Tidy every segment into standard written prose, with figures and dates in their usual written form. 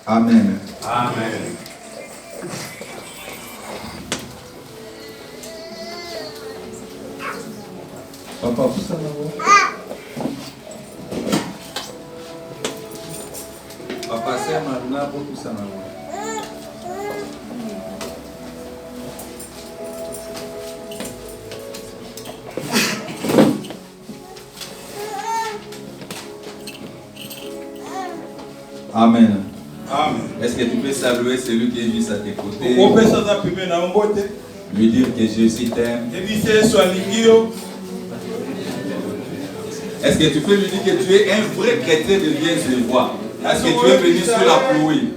Amen. Amen. Papa, vous ça là-haut? Papa, c'est maintenant pour tout ça là-haut. Amen. Amen. Est-ce que tu peux saluer celui qui est juste à tes côtés? On peut s'appuyer dans mon côté. Lui dire que Jésus t'aime. Est-ce que tu peux lui dire que tu es un vrai chrétien de Viens-et-Vois? Est-ce que tu es venu sur la pluie?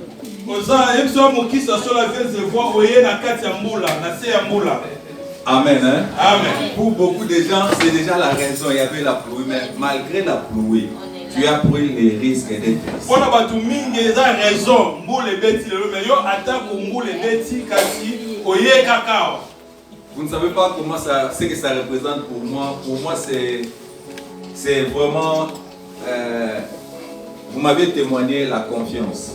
Amen. Hein? Amen. Pour beaucoup de gens, c'est déjà la raison. Il y avait la pluie, mais malgré la pluie, tu as pris les risques d'être ici. Vous ne savez pas comment ça, ce que ça représente pour moi. Pour moi, c'est vraiment... vous m'avez témoigné la confiance.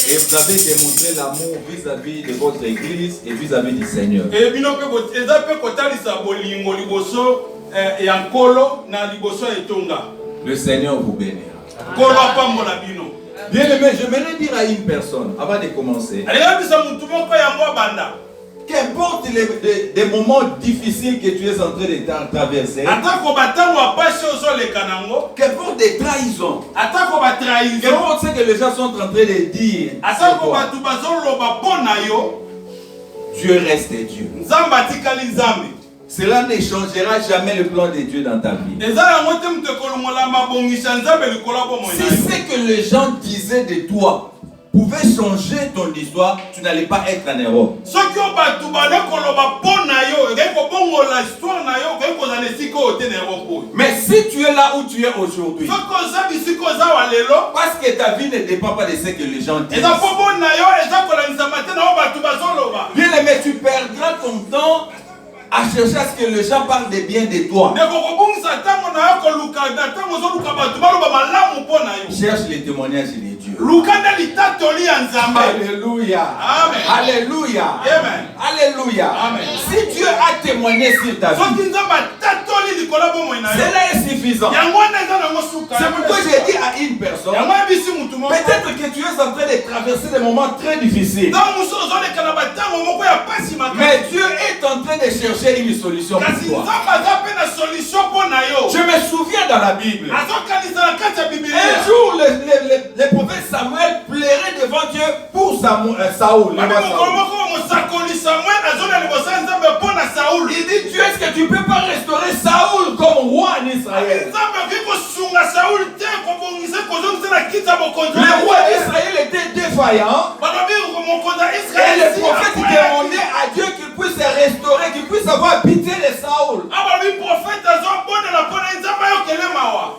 Et vous avez démontré l'amour vis-à-vis de votre église et vis-à-vis du Seigneur. Le Seigneur vous bénira. Bien aimé, j'aimerais dire à une personne, avant de commencer, qu'importe les moments difficiles que tu es en train de traverser, qu'importe des trahisons, qu'importe ce que les gens sont en train de dire, Dieu reste Dieu. Cela ne changera jamais le plan de Dieu dans ta vie. Si ce que les gens disaient de toi pouvait changer ton histoire, tu n'allais pas être un héros. Mais si tu es là où tu es aujourd'hui, parce que ta vie ne dépend pas de ce que les gens disent, bien aimé, tu perdras ton temps à chercher à ce que les gens parlent de bien de toi. Cherche les témoignages de Dieu. Alléluia. Amen. Alléluia. Amen. Alléluia. Amen. Si Dieu a témoigné sur ta vie, cela est suffisant. C'est pourquoi j'ai dit à une personne, peut-être que tu es en train de traverser des moments très difficiles, mais Dieu est en train de chercher une solution pour toi. Je me souviens dans la Bible, un jour le prophète Samuel plairait devant Dieu pour Saoul. Il dit, Dieu, est-ce que tu ne peux pas restaurer Saoul comme roi en Israël? Le roi d'Israël était défaillant. Et le prophète demandait à Dieu qu'il puisse restaurer, qu'il puisse avoir pitié de Saoul.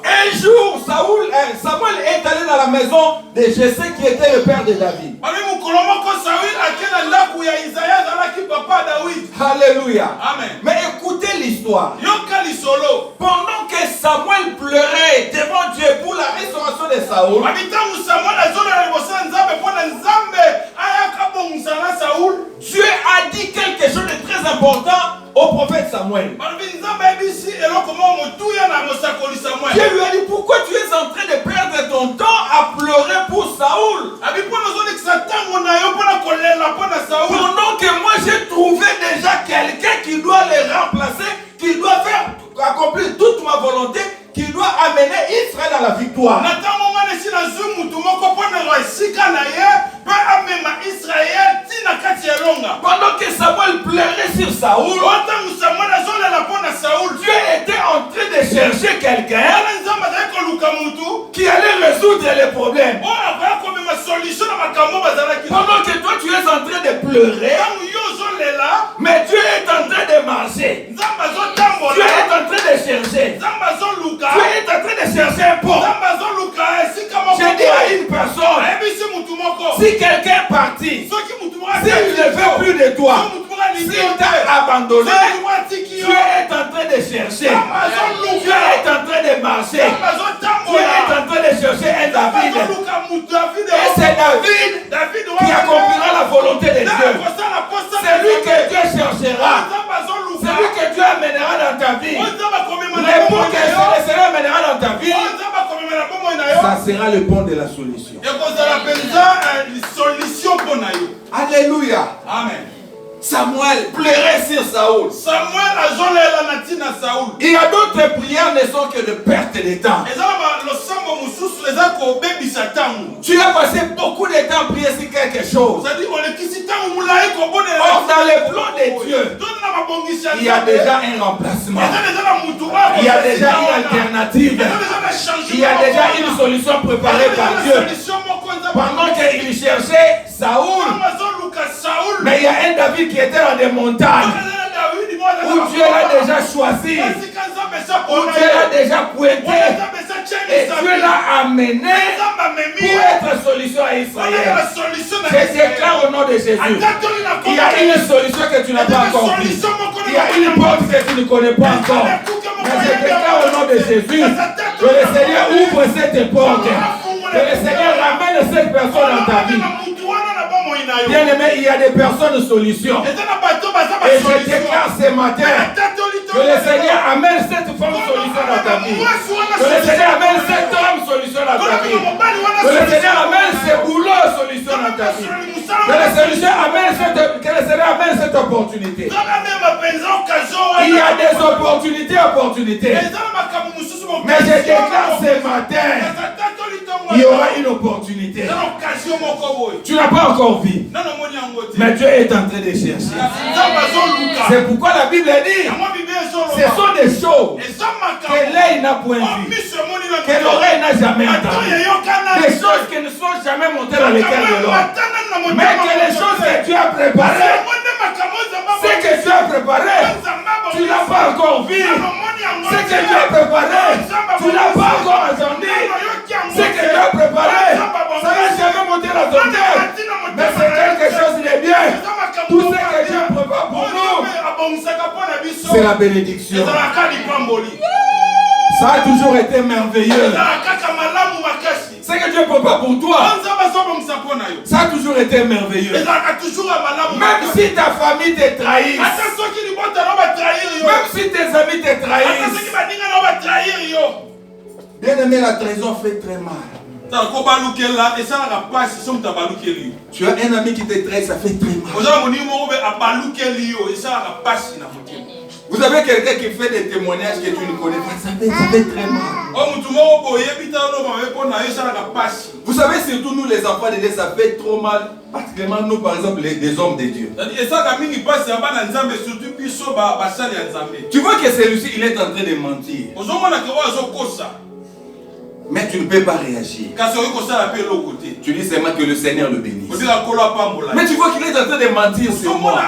Un jour, Samuel est allé dans la maison de Jessé qui était le père de David. Alléluia. Amen. Mais écoutez l'histoire. Pendant que Samuel pleurait devant Dieu pour la restauration de Saoul, Dieu a dit quelque chose de très important au prophète Samuel. Dieu lui a dit, pourquoi tu es en train de perdre ton temps à pleurer pour Saoul? Pendant que moi j'ai trouvé déjà quelqu'un qui doit le remplacer, qui doit accomplir toute ma volonté, qui doit amener Israël à la victoire. Pendant que Samuel pleurait sur Saoul, Dieu était en train de chercher quelqu'un qui allait résoudre les problèmes. Pendant que toi tu es en train de pleurer, mais Dieu est en train de marcher. Dieu est en train de chercher. Dieu est en train de chercher un pont. J'ai dit à une personne, Si quelqu'un est parti, s'il ne veut plus de toi, s'il t'a abandonné, tu es en train de chercher. Tu es en train de marcher. Tu es en train de chercher un David. Et c'est David qui accomplira la volonté de Dieu. C'est lui que Dieu cherchera. C'est lui que Dieu amènera dans ta vie. L'époux que le Seigneur amènera dans ta vie, ça sera le pont de la solution. Alléluia. Amen. Samuel pleurait sur Saoul. Il y a d'autres prières ne sont que de perte de temps. Tu as passé beaucoup de temps à prier sur quelque chose. Or, dans le plan de Dieu, il y a déjà un remplacement. Il y a déjà une alternative. Il y a déjà une solution préparée par Dieu. Pendant qu'il cherchait Saoul, mais il y a un David qui était dans des montagnes où Dieu l'a déjà choisi, où Dieu l'a déjà pointé et Dieu l'a amené pour être solution à Israël. Je déclare au nom de Jésus, il y a une solution que tu n'as pas encore vue. Il y a une porte que tu ne connais pas encore. Mais je déclare au nom de Jésus que le Seigneur ouvre cette porte. Que le Seigneur ramène cette personne dans ta vie. Bien aimé, il y a des personnes solutions. Et je déclare ce matin que le Seigneur amène cette femme solution dans ta vie. Que le Seigneur amène cet homme solution dans ta vie. Que le Seigneur amène ce boulot solution dans ta vie. Que le Seigneur amène cette opportunité. Il y a des opportunités. Mais je déclare ce matin, il y aura une opportunité. Tu n'as pas encore vu. Mais Dieu est en train de chercher. C'est pourquoi la Bible dit, ce sont des choses que l'œil n'a point vu, que l'oreille n'a jamais entendu. Des choses qui ne sont jamais montées dans le cœur de l'homme. Mais que les choses que Dieu a préparées, ce que Dieu a préparé, tu ne l'as pas encore vu. Ce que Dieu a préparé, tu ne l'as pas encore entendu. Ce que Dieu a préparé, ça n'a jamais monté dans ton cœur. Mais c'est quelque chose de bien. Tout ce que Dieu prépare pour nous, c'est la bénédiction. Ça a toujours été merveilleux. Ce que Dieu prépare pour toi, ça a toujours été merveilleux. Même si ta famille te trahit, même si tes amis te trahissent, bien aimé, la trahison fait très mal. Tu as un ami qui te trahit, ça fait très mal. Vous avez quelqu'un qui fait des témoignages que tu ne connais pas, ça fait très mal. Vous savez, surtout nous les enfants de Dieu, ça fait trop mal, particulièrement nous par exemple les hommes de Dieu. Tu vois que celui-ci il est en train de mentir, mais tu ne peux pas réagir. Tu dis seulement que le Seigneur le bénisse. Mais tu vois qu'il est en train de mentir sur moi.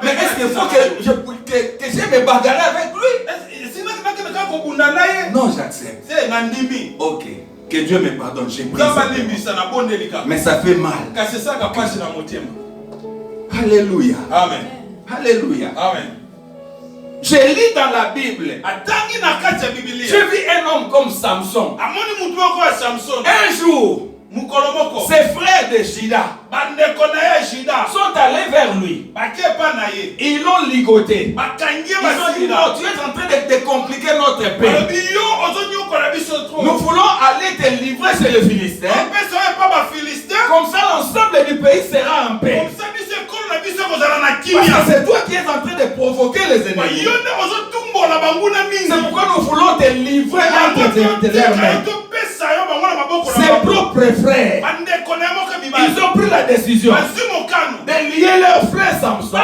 Mais est-ce qu'il faut que je me bagarre avec lui? Non, j'accepte. Ok. Que Dieu me pardonne, j'ai pris ça. Mais ça fait mal. Alléluia. Amen. Alléluia. Amen. Je lis dans la Bible. J'ai vu un homme comme Samson. Un jour, ses frères de Juda sont allés vers lui. Ils l'ont ligoté. Ils ont dit non, tu es en train de te compliquer notre paix. Nous voulons aller te livrer chez les Philistins. Comme ça l'ensemble du pays sera en paix. Parce que c'est toi qui es en train de provoquer les ennemis. C'est pourquoi nous voulons te livrer entre leurs mains. Ses propres frères, ils ont pris la décision de lier leur frère Samson,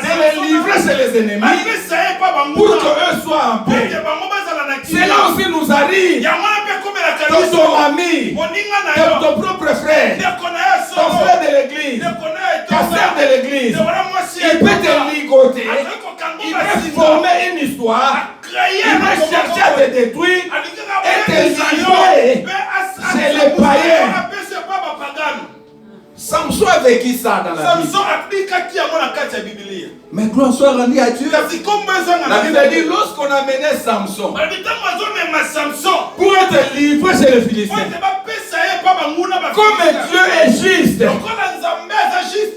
de les livrer chez les ennemis pour qu'eux soient en paix. Cela aussi nous arrive dans ton ami, dans ton propre frère, ton frère de l'église, ta sœur de l'église. Il peut te ligoter, il peut former une histoire, il peut chercher à te détruire et te livrer chez les païens. Samson a vécu ça dans la Bible. Mais gloire soit rendue à Dieu. La Bible dit lorsqu'on amenait Samson pour être livré chez les Philistins, comme Dieu est juste,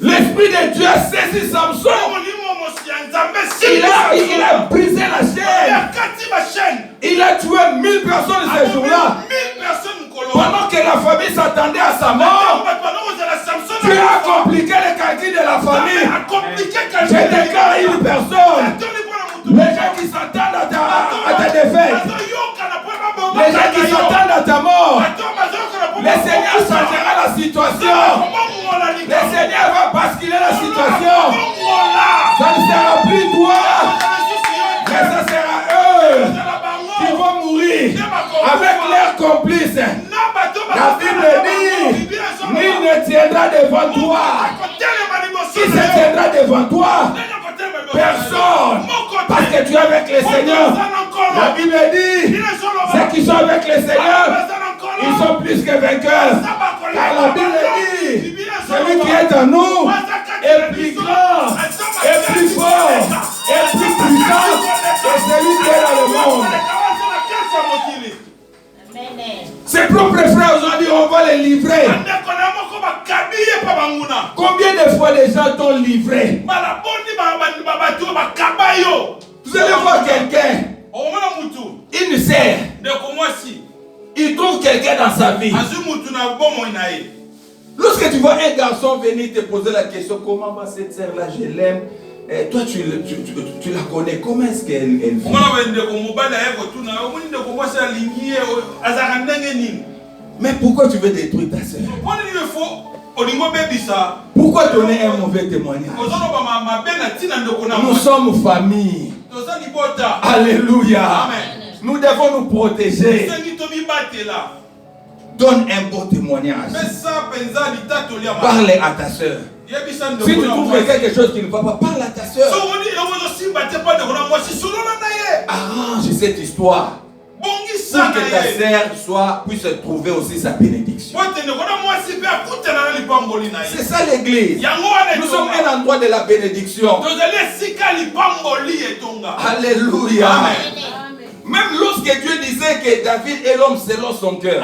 l'Esprit de Dieu a saisi Samson. Il a brisé la chaîne. Il a tué 1000 personnes ce jour-là. Pendant que la famille s'attendait à sa mort, Dieu a compliqué les calculs de la famille. Je déclare à une personne, les gens qui s'attendent à ta défaite, les gens qui s'attendent à ta mort, le Seigneur changera la situation. Le Seigneur va basculer la situation. Ça ne sera plus toi, mais ça sera eux qui vont mourir avec leurs complices. La Bible dit, nul ne tiendra devant toi. Qui se tiendra devant toi? Personne. Parce que tu es avec le Seigneur. La Bible dit, ceux qui sont avec le Seigneur, ils sont plus que vainqueurs. Car la Bible dit, celui qui est en nous est plus grand, est plus fort, est plus puissant que celui qui est dans le monde. Ses propres frères aujourd'hui, on va les livrer. Combien de fois les gens t'ont livré? Vous allez voir quelqu'un, il ne sert. Il trouve quelqu'un dans sa vie. Lorsque tu vois un garçon venir te poser la question, comment va cette sœur-là, je l'aime. Et toi, tu la connais. Comment est-ce qu'elle vit? Mais pourquoi tu veux détruire ta sœur? Pourquoi donner un mauvais témoignage? Nous sommes famille. Alléluia. Nous devons nous protéger. Donne un bon témoignage. Parle à ta sœur. Si tu trouves quelque chose qui ne va pas, parle à ta soeur. Arrange cette histoire pour que ta soeur puisse trouver aussi sa bénédiction. C'est ça l'église. Nous sommes un endroit de la bénédiction. Alléluia. Même lorsque Dieu disait que David est l'homme selon son cœur.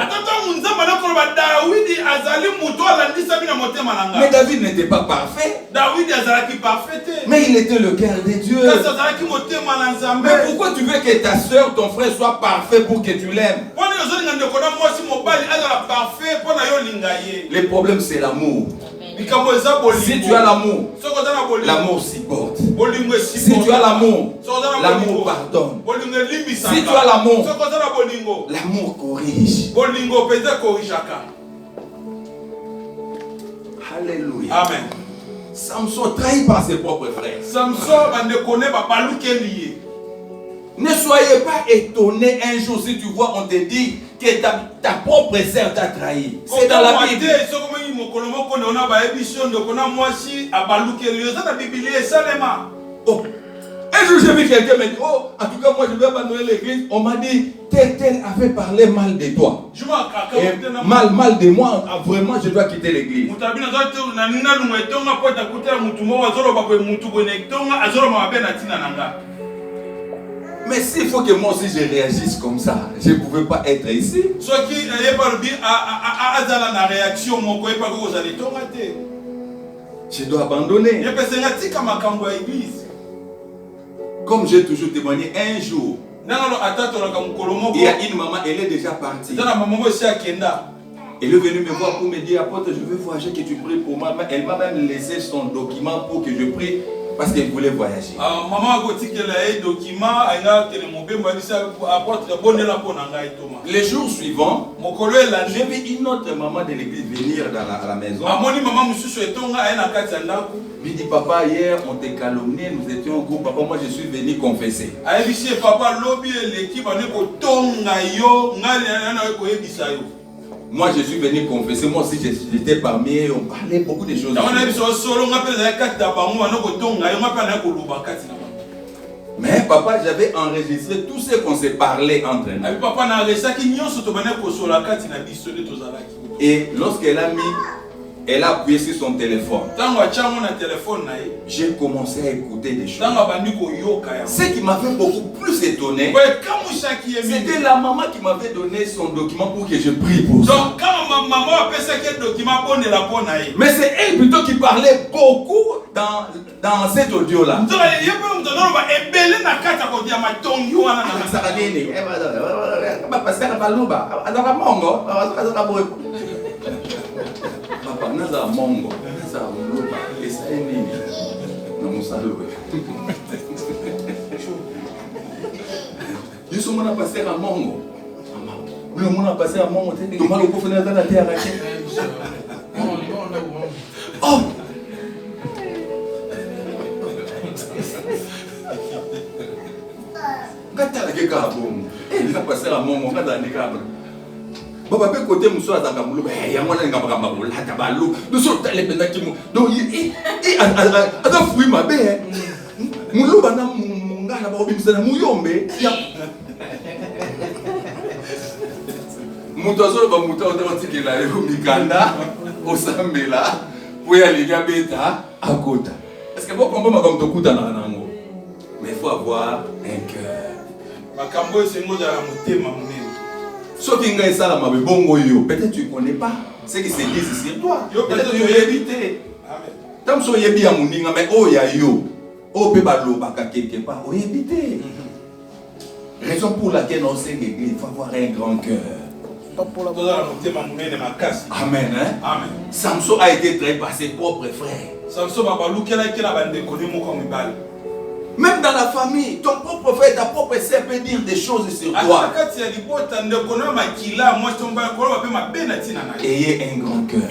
Mais David n'était pas parfait. Mais il était le cœur de Dieu. Mais pourquoi tu veux que ta soeur, ton frère soit parfait pour que tu l'aimes? Le problème c'est l'amour. Si tu as l'amour, l'amour supporte. Si tu as l'amour, l'amour pardonne. Si tu as l'amour, l'amour corrige. Alléluia. Amen. Samson trahi par ses propres frères. Ne soyez pas étonné un jour si tu vois, on te dit que ta propre sœur t'a trahi. C'est dans la Bible. Oh. Un jour, j'ai vu quelqu'un me dire, oh, en tout cas, moi, je vais abandonner l'église. On m'a dit, tel avait parlé mal de toi. Et mal de moi, vraiment, je dois quitter l'église. Mais s'il faut que moi aussi je réagisse comme ça, je ne pouvais pas être ici. Je dois abandonner. Comme j'ai toujours témoigné, un jour, il y a une maman, elle est déjà partie. Elle est venue me voir pour me dire, apôtre, je veux voyager, que tu pries pour moi. Elle m'a même laissé son document pour que je prie parce qu'elle voulait voyager. Les jours suivants, j'ai vu une autre maman de l'église venir à la maison. Il dit, papa, hier on t'a calomnié, nous étions au groupe. Papa, moi je suis venu confesser. Moi je suis venu confesser, moi aussi j'étais parmi eux, on parlait beaucoup de choses. Mais papa, j'avais enregistré tout ce qu'on s'est parlé entre nous. Et lorsqu'elle a mis Elle a appuyé sur son téléphone. Tango achango na téléphone na ye. J'ai commencé à écouter des choses. Tango bandi ko yoka ya. Ce qui m'avait beaucoup plus étonné, Ouais, quand Mouchaki est c'était la maman qui m'avait donné son document pour que je prie pour ça. donc quand ma maman appelle ça quel document bonne la bonne na ye. Mais c'est elle plutôt qui parlait beaucoup dans cet audio-là. Donc il y a pas de norme et belé na kata ko dia ma tongi wana na Ça va nini? Pasteur Baluba, adora mongo, adora boy. Papa, naza mongo, naza baluba, esa nini? Na musalo. Yusu mona pasteur mongo. Ule mona pasteur mongo te do malo ko fena na terre rache. Oh. Ngata la keka bomo. Na pasteur mongo ngata ndika ba. Baba pe côté muso azanga mulu ya mwana ngamba mabula ta balu do so tele penda kimu do ada fui mabe mulu bana mungana ba obimisa muyombe ya muto zo ba muto ototikela yo mikanda osambela poya liga beta akota est-ce que vous comprenez comme to kuta na nango mais il faut avoir un cœur makambo esengo za motema munene. Ce qui est ça, peut-être tu ne connais pas ce qui se dit sur toi. Peut-être tu veux éviter. Tant que tu es bien, mais oh, ya yo. Oh, peut pas quelque part. Oh, éviter. Raison pour laquelle on sait qu'il faut avoir un grand cœur. Amen. Hein? Amen. Samson a été trahi par ses propres frères. Samson va balou kela bande koni mo comme bal. Même dans la famille, ton propre frère, ta propre sœur peut dire des choses sur toi. Ayez un grand cœur.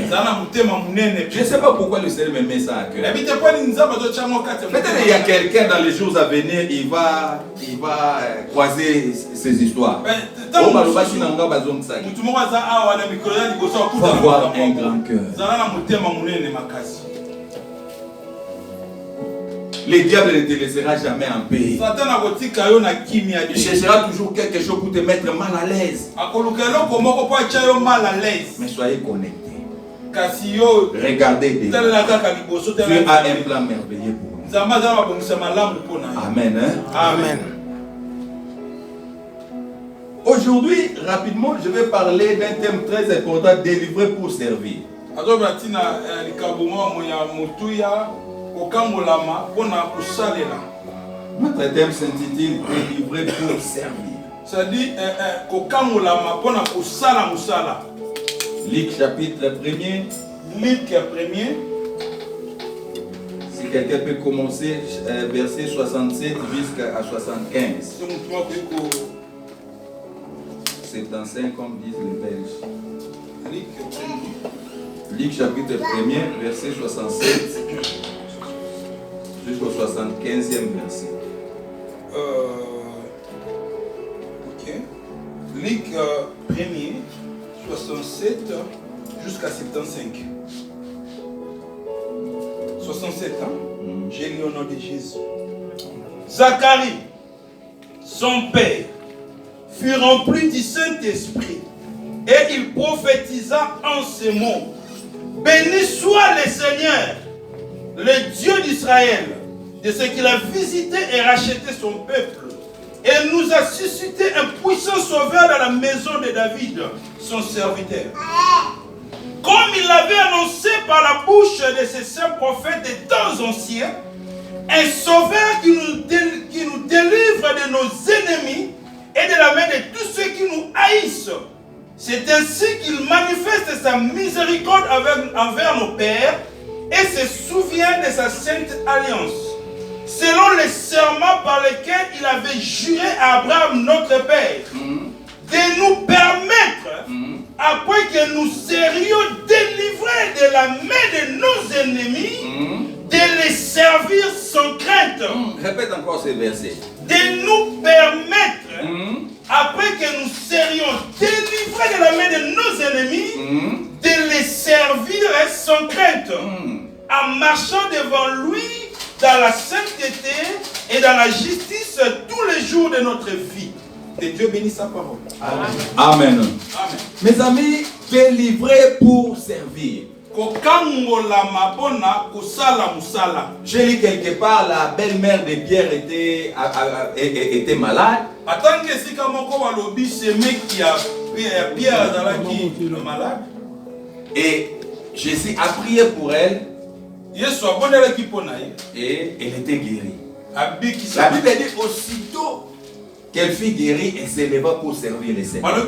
Je ne sais pas pourquoi le Seigneur me met ça à cœur. Peut-être qu'il y a quelqu'un dans les jours à venir, il va croiser ces histoires. Il faut avoir un grand cœur. Le diable ne te laissera jamais en paix. Il cherchera toujours quelque chose pour te mettre mal à l'aise. Mais soyez connectés. Regardez Dieu. Dieu a un plan merveilleux pour nous. Amen. Hein? Amen. Aujourd'hui, rapidement, je vais parler d'un thème très important, délivrer pour servir. Notre thème s'intitule délivrer pour servir. C'est-à-dire Luc chapitre 1er. Luc 1er. Si quelqu'un peut commencer, verset 67 jusqu'à 75. 75 comme disent les Belges. Luc chapitre 1er, verset 67 jusqu'au 75e verset. Ok. Luc 1er, 67 jusqu'à 75. 67 ans. J'ai lu au nom de Jésus. Zacharie, son père, fut rempli du Saint-Esprit et il prophétisa en ces mots. Béni soit le Seigneur, le Dieu d'Israël, de ce qu'il a visité et racheté son peuple. Et nous a suscité un puissant sauveur dans la maison de David, son serviteur. Comme il l'avait annoncé par la bouche de ses saints prophètes des temps anciens, un sauveur qui nous délivre de nos ennemis et de la main de tous ceux qui nous haïssent. C'est ainsi qu'il manifeste sa miséricorde envers nos pères et se souvient de sa sainte alliance, selon les serments par lesquels il avait juré à Abraham notre père, de nous permettre, après que nous serions délivrés de la main de nos ennemis, de les servir sans crainte. Répète encore ce verset. De nous permettre, après que nous serions délivrés de la main de nos ennemis, de les servir sans crainte, en marchant devant lui dans la sainteté et dans la justice tous les jours de notre vie. Que Dieu bénisse sa parole. Amen. Amen. Mes amis, délivrer pour servir. Je lis quelque part, la belle-mère de Pierre était malade. Et Jésus a prié pour elle. Et elle était guérie. La Bible dit aussitôt qu'elle fut guérie, elle s'éleva pour servir les Seigneurs.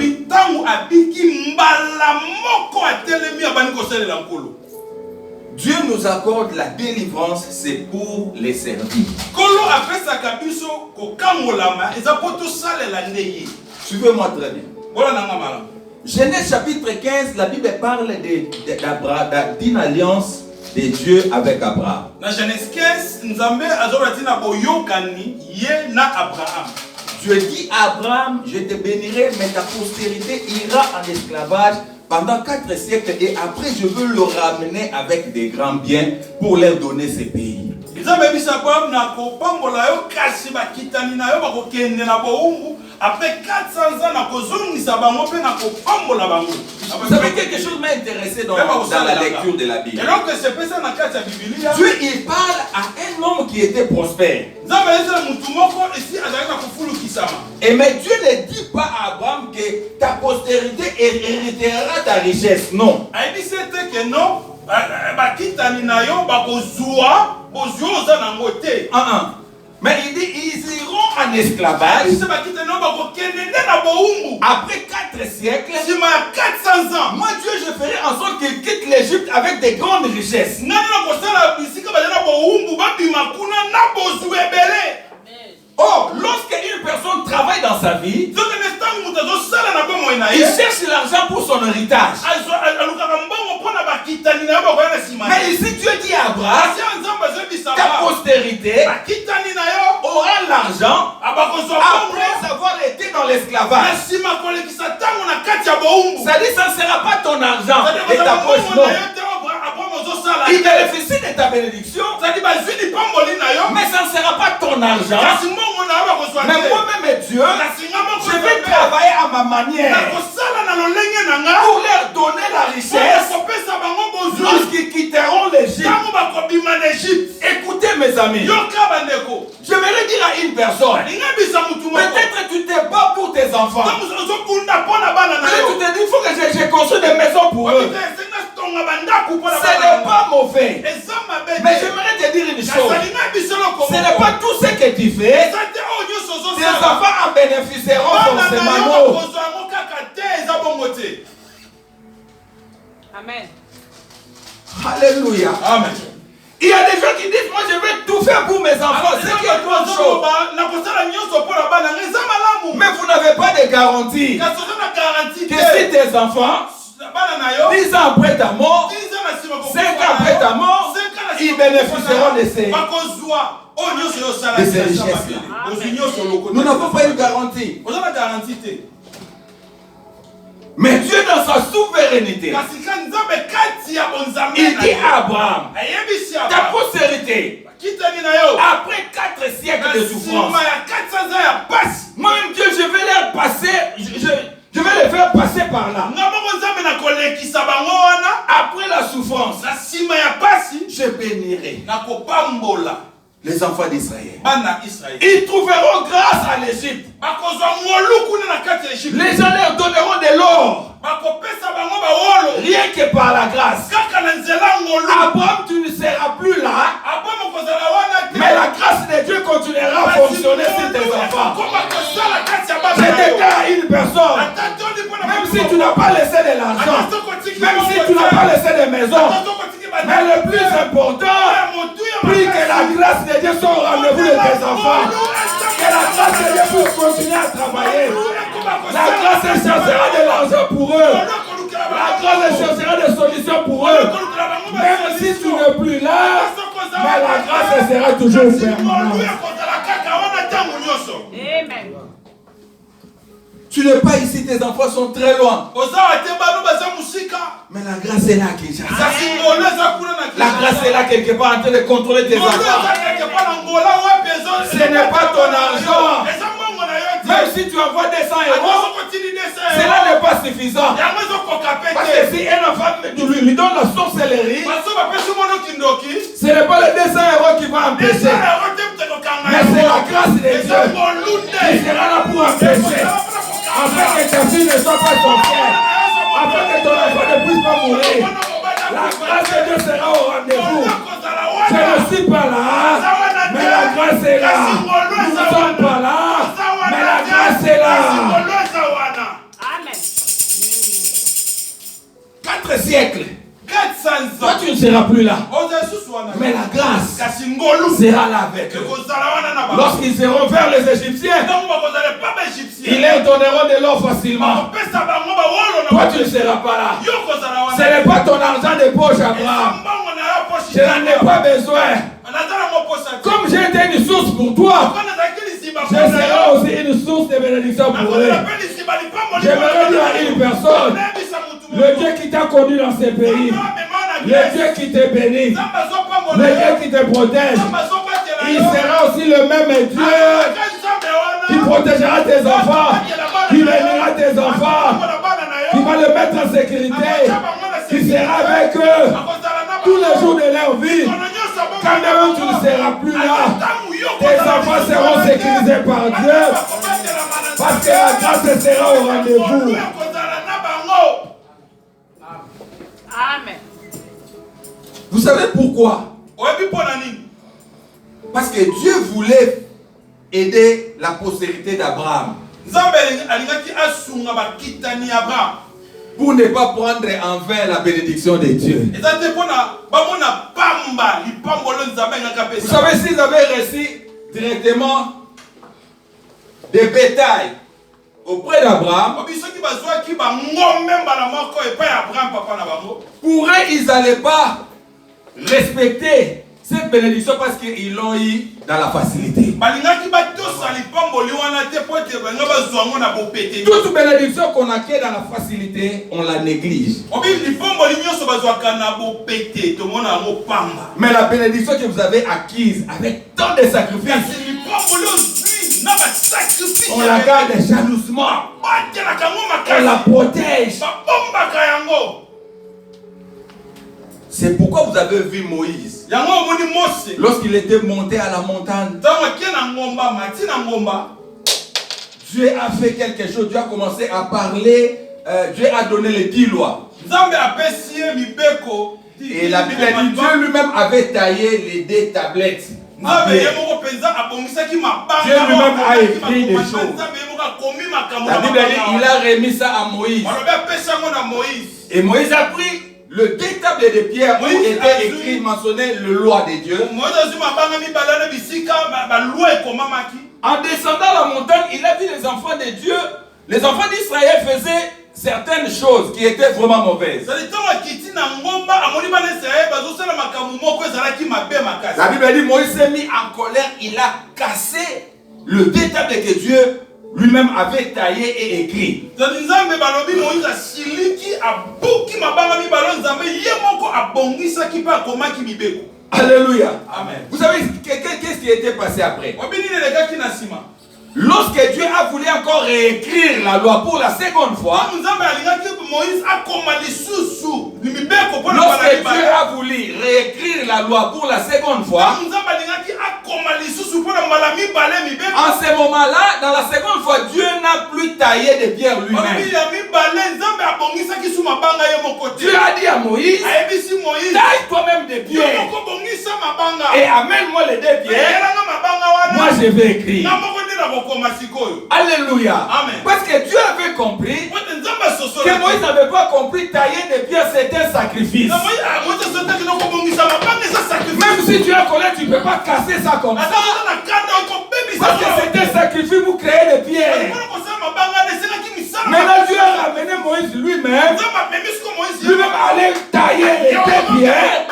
Dieu nous accorde la délivrance, c'est pour les servir. Suivez-moi très bien. Genèse chapitre 15, la Bible parle d'une alliance de Dieu avec Abraham. Dans Genèse 15, Dieu dit à Abraham, je te bénirai, mais ta postérité ira en esclavage pendant 4 siècles et après je veux le ramener avec des grands biens pour leur donner ce pays. Après 400 ans, vous savez, quelque chose m'a intéressé dans la lecture de la Bible. Dieu il parle à un homme qui était prospère. Et mais Dieu ne dit pas à Abraham que ta postérité héritera ta richesse. Non. Mais il dit ils iront en esclavage après 4 siècles. Moi Dieu je ferai en sorte qu'ils quittent l'Égypte avec des grandes richesses. Oh, lorsque une personne travaille dans sa vie, il cherche l'argent pour son héritage. Mais ici Dieu dit à Abraham, ta postérité aura l'argent après avoir été dans l'esclavage. Ça dit ça ne sera pas ton argent et ta poche, non. Il bénéficie de ta bénédiction, mais ça ne sera pas ton argent. Mais moi-même Dieu, je vais travailler à ma manière pour leur donner la richesse lorsqu'ils quitteront l'Égypte. Écoutez mes amis, j'aimerais dire à une personne, peut-être tu te bats pour tes enfants. Peut-être tu te dis, il faut que je construise des maisons pour eux. Ce n'est pas mauvais. Mais j'aimerais te dire une chose. Ce n'est pas tout ce que tu fais. Tes enfants en bénéficieront forcément. Amen. Alléluia. Amen. Il y a des gens qui disent, moi je vais tout faire pour mes enfants. C'est qui est bonne chose. Mais vous n'avez pas de garantie que si tes enfants, 10 ans après ta mort, 5 ans après ta mort, ils bénéficieront de ces richesses-là. Nous n'avons pas une garantie. Mais Dieu dans sa souveraineté, il dit à Abraham, ta postérité, après 4 siècles de souffrance, moi-même Dieu, je vais leur passer, je vais les faire passer par là. Après la souffrance, je bénirai les enfants d'Israël. Ils trouveront grâce à l'Égypte. Les gens leur donneront de l'or. Rien que par la grâce. Abraham, tu ne seras plus là. Mais la grâce de Dieu continuera à fonctionner sur tes enfants. Je déclare à une personne, même si tu n'as pas laissé de l'argent, même si tu n'as pas laissé de maison, mais le plus important, plus que la grâce de Dieu soit au rendez-vous de tes enfants, que la grâce de Dieu puisse continuer à travailler. La grâce cherchera de l'argent pour eux. La grâce cherchera des solutions pour eux. Même si tu n'es plus là, mais la grâce sera toujours permanente. Amen. Tu n'es pas ici, tes enfants sont très loin. Mais la grâce est là, Kinshasa. La grâce est là quelque part en train de contrôler tes enfants. Ce n'est pas ton argent. Même si tu envoies 200 €, cela n'est pas suffisant. Parce que si un enfant lui donne la sorcellerie, ce n'est pas les 200 € qui vont empêcher, mais c'est la grâce de Dieu qui sera là pour empêcher, afin que ta fille ne soit pas ton frère, afin que ton enfant ne puisse pas mourir. La grâce de Dieu sera au rendez-vous. Je ne suis pas là, mais la grâce est là. Nous ne sommes pas là, mais la grâce est là. Amen. 4 siècles. 400 ans. Toi, tu ne seras plus là. Mais la grâce sera là avec eux. Lorsqu'ils seront vers les Égyptiens, ils leur donneront de l'or facilement. Toi, tu ne seras pas là. Ce n'est pas ton argent de poche, Abraham. Je n'en ai pas besoin. Comme j'ai été une source pour toi, je serai aussi une source de bénédiction pour eux. J'aimerais dire à une personne, le Dieu qui t'a connu dans ces pays, le Dieu qui te bénit, le Dieu qui te protège, il sera aussi le même Dieu qui protégera tes enfants, qui bénira tes enfants, qui va les mettre en sécurité, qui sera avec eux tous les jours de leur vie. Quand même tu ne seras plus là, tes enfants seront sécurisés par Dieu, parce que la grâce sera au rendez-vous. Amen. Vous savez pourquoi? Parce que Dieu voulait aider la postérité d'Abraham pour ne pas prendre en vain la bénédiction de Dieu. Vous savez, s'ils avaient reçu directement des bétails auprès d'Abraham, pour eux, ils n'allaient pas respecter cette bénédiction parce qu'ils l'ont eu dans la facilité. Toute bénédiction qu'on acquiert dans la facilité, on la néglige. Mais la bénédiction que vous avez acquise avec tant de sacrifices, on la garde jalousement. On la protège. C'est pourquoi vous avez vu Moïse, lorsqu'il était monté à la montagne, Dieu a fait quelque chose. Dieu a commencé à parler. Dieu a donné les 10 lois. Et la Bible dit Dieu lui-même avait taillé les 2 tablettes. Dieu lui-même a écrit des choses. La Bible dit il a remis ça à Moïse. Et Moïse a pris le 2 tables de pierre où était écrit, mentionné le loi de Dieu. En descendant la montagne, il a dit les enfants de Dieu, les enfants d'Israël faisaient certaines choses qui étaient vraiment mauvaises. La Bible dit Moïse s'est mis en colère, il a cassé le 2 tables que Dieu lui-même avait taillé et écrit. Alléluia. Amen. Vous savez qu'est-ce qui était passé après? Lorsque Dieu a voulu encore réécrire la loi pour la seconde fois, lorsque Dieu a voulu réécrire la loi pour la seconde fois, en ce moment-là, dans la seconde fois, Dieu n'a plus taillé de pierre lui-même. Dieu a dit à Moïse, taille toi-même des pierres et amène-moi les 2 pierres. Moi je vais écrire. Alléluia. Amen. Parce que Dieu avait compris que Moïse n'avait pas compris tailler des pierres, c'était un sacrifice. Même si tu es colère, tu ne peux pas casser ça comme ça. Parce que c'est un sacrifice pour créer des pierres. Maintenant Dieu a ramené Moïse lui-même. Lui-même allait tailler les 2 pierres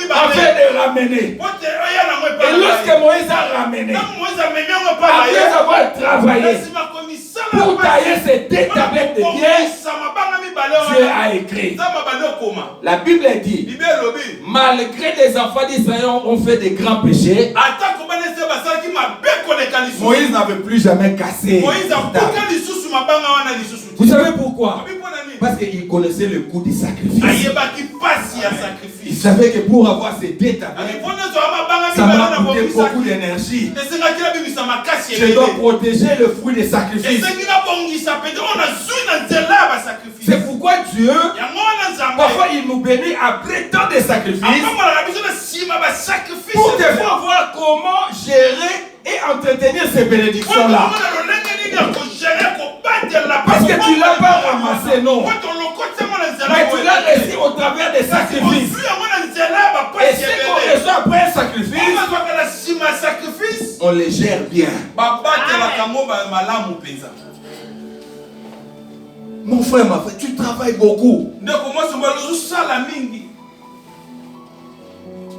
afin de ramener. Et lorsque Moïse a ramené, après avoir travaillé pour tailler ces 2 tablettes de pierre, Dieu a écrit. La Bible dit, malgré les enfants d'Israël ont fait de grands péchés, Moïse n'avait plus jamais cassé. Vous savez pourquoi? Parce qu'il connaissait le coût du sacrifice. Il savait que pour avoir ces dettes, ça m'a coûté beaucoup d'énergie. Je dois protéger le fruit des sacrifices. C'est pourquoi Dieu, parfois il nous bénit après tant de sacrifices pour devoir voir comment gérer et entretenir ces bénédictions-là. Parce que tu ne l'as pas ramassé, non. Mais tu l'as laissé au travers des sacrifices. Et ce qu'on reçoit après un sacrifice, on les gère bien. Mon frère, ma frère, tu travailles beaucoup.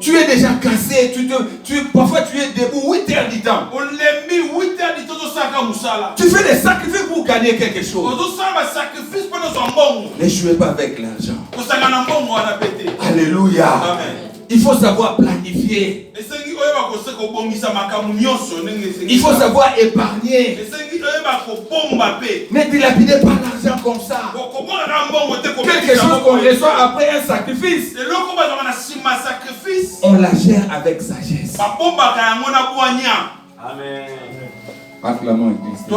Tu es déjà cassé, parfois tu es debout 8 heures du temps. Tu fais des sacrifices pour gagner quelque chose. Ne jouez pas avec l'argent. Alléluia. Amen. Il faut savoir planifier. Il faut savoir épargner. Ne dilapidez pas l'argent comme ça. Quelque chose qu'on reçoit après un sacrifice, on la gère avec sagesse. Amen. Acclamons Christ.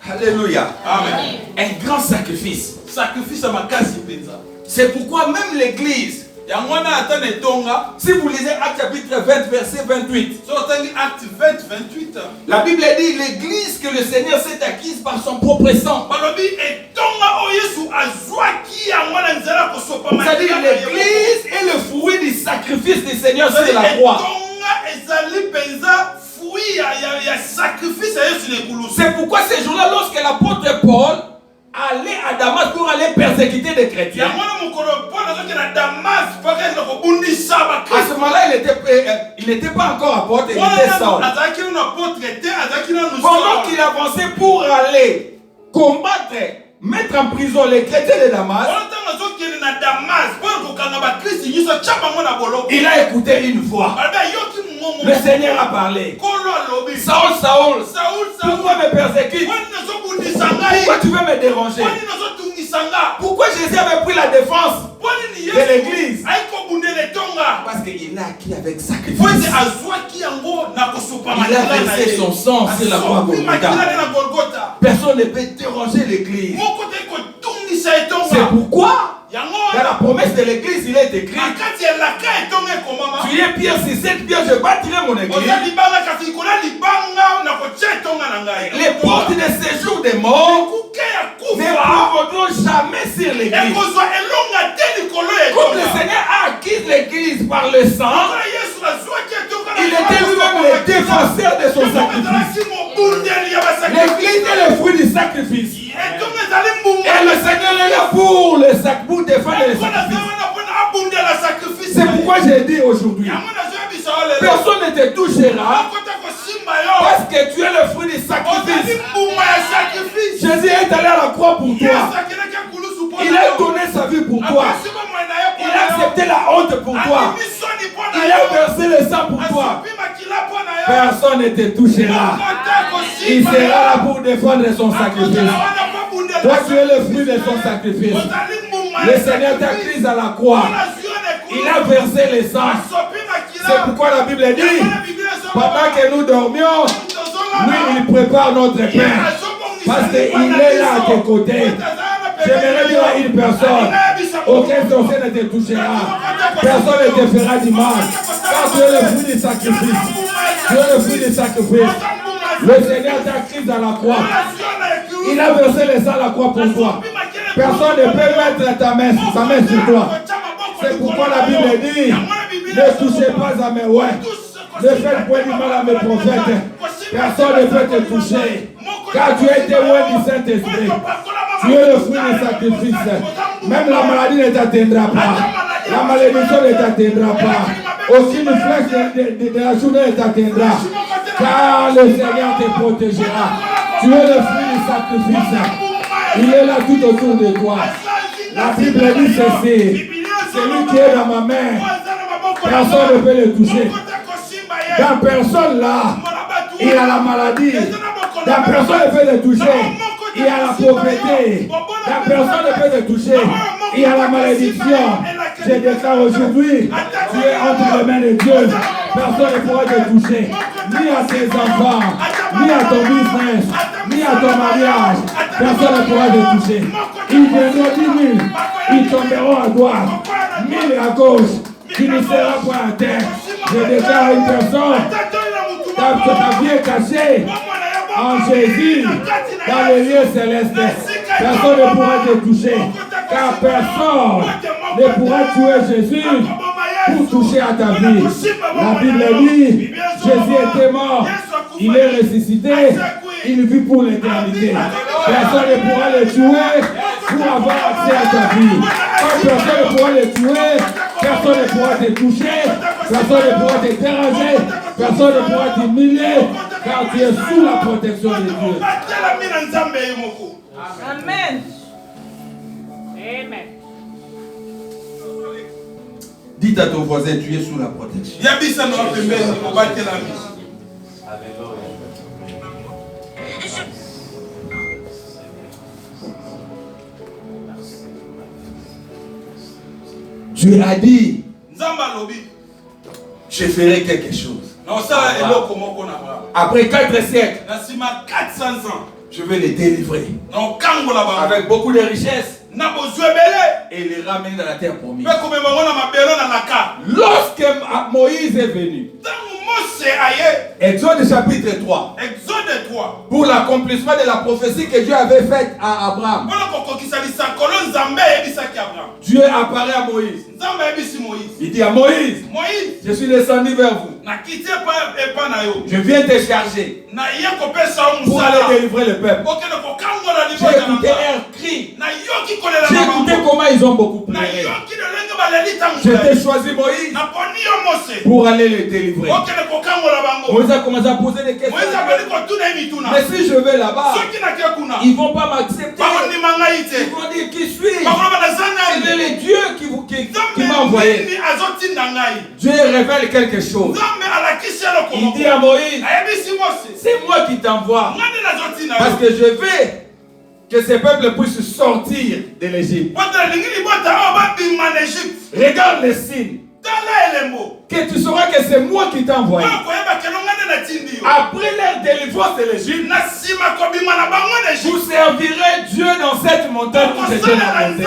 Alléluia. Amen. Un grand sacrifice. C'est pourquoi même l'église, si vous lisez Acte chapitre 20, verset 28, la Bible dit l'église que le Seigneur s'est acquise par son propre sang. C'est-à-dire l'église est le fruit du sacrifice du Seigneur sur la croix. C'est pourquoi ces jours-là, lorsque l'apôtre Paul allait à Damas pour aller persécuter des chrétiens, à ce moment-là, il n'était pas encore apôtre, il était Saul. Pendant qu'il avançait pour aller combattre, mettre en prison les chrétiens de Damas, il a écouté une voix. Le Seigneur a parlé. Saul, Saul, pourquoi me persécutes? Pourquoi tu veux me déranger? Pourquoi Jésus avait pris la défense de l'église? Parce qu'il a acquis avec sacrifice. Il a versé son sang sur la croix Golgotha. Personne ne peut déranger l'église. C'est pourquoi dans la promesse de l'église, il est écrit: tu es pierre sur cette pierre, je bâtirai mon église. Les portes de séjour des morts ne reviendront jamais sur l'église. Comme le Seigneur a acquis l'église par le sang, il était lui-même le défenseur de son sacrifice. L'église est le fruit du sacrifice. Et le Seigneur est là pour le pour défendre le sacrifice. C'est pourquoi j'ai dit aujourd'hui, personne ne te touchera parce que tu es le fruit du sacrifice. Jésus est allé à la croix pour toi. Il a donné sa vie pour toi. Il a accepté la honte pour toi. Il a versé le sang pour toi. Personne ne te touchera. Il sera là pour défendre son sacrifice. Toi, tu es le fruit de son sacrifice. Le Seigneur t'a pris à la croix. Il a versé le sang. C'est pourquoi la Bible dit, pendant que nous dormions, lui, il prépare notre pain. Parce qu'il est là à tes côtés. J'aimerais dire à une personne, aucun sorcier ne te touchera. Personne ne te fera du mal. Car tu es le fruit du sacrifice. Tu es le fruit du sacrifice. Le Seigneur t'a pris à la croix. Il a versé le sang à la croix pour toi. Personne ne peut mettre sa main sur toi. C'est pourquoi la Bible dit, ne touchez pas à mes ouais. Ne faites point du mal à mes prophètes. Personne ne peut te toucher. Car tu es témoin du Saint-Esprit. Tu es le fruit du sacrifice. Même la maladie ne t'atteindra pas. La malédiction ne t'atteindra pas. Aucune flèche de la journée ne t'atteindra. Car le Seigneur te protégera. Tu es le fruit du sacrifice. Il est là tout autour de toi. La Bible dit ceci. Celui qui est dans ma main, personne ne peut le toucher. Dans personne là, il y a la maladie. La personne ne peut te toucher. Il y a la pauvreté. La personne ne peut te toucher. Il y a la malédiction. Je déclare aujourd'hui, tu es entre les mains de Dieu. Personne ne pourra te toucher. Ni à tes enfants, ni à ton business, ni à ton mariage. Personne ne pourra te toucher. Ils viendront 10 000. Ils tomberont à droite. 1000 à gauche. Tu ne seras pas à terre. Je déclare à une personne, ta vie est cachée en Jésus, dans les lieux célestes. Personne ne pourra te toucher, car personne ne pourra tuer Jésus pour toucher à ta vie. La Bible dit, Jésus était mort, il est ressuscité, il vit pour l'éternité. Personne ne pourra le tuer pour avoir accès à ta vie. Quand personne ne pourra le tuer, personne ne pourra te toucher, personne ne pourra te déranger, personne ne pourra t'humilier, car tu es sous la protection de Dieu. Amen. Amen. Dites à ton voisin, tu es sous la protection. Dieu a dit, je ferai quelque chose. Après 4 siècles, je vais les délivrer avec beaucoup de richesses et les ramener dans la terre promise. Lorsque Moïse est venu, Exode chapitre 3, pour l'accomplissement de la prophétie que Dieu avait faite à Abraham, Dieu apparaît à Moïse. Il dit à Moïse, je suis descendu vers vous. Je viens te charger pour aller délivrer le peuple. J'ai écouté un cri. J'ai écouté comment ils ont beaucoup pleuré. Je t'ai choisi Moïse pour aller les délivrer. Moïse a commencé à poser des questions. Mais si je vais là-bas, ils ne vont pas m'accepter. Ils vont dire qui suis-je? C'est le Dieu qui m'a envoyé. Dieu révèle quelque chose. Il dit à Moïse, c'est moi qui t'envoie. Parce que je veux que ces peuples puissent sortir de l'Égypte. Regarde les signes. Que tu sauras que c'est moi qui t'ai envoyé. Après leur délivrance de l'Égypte, vous servirez Dieu dans cette montagne où je t'ai monté.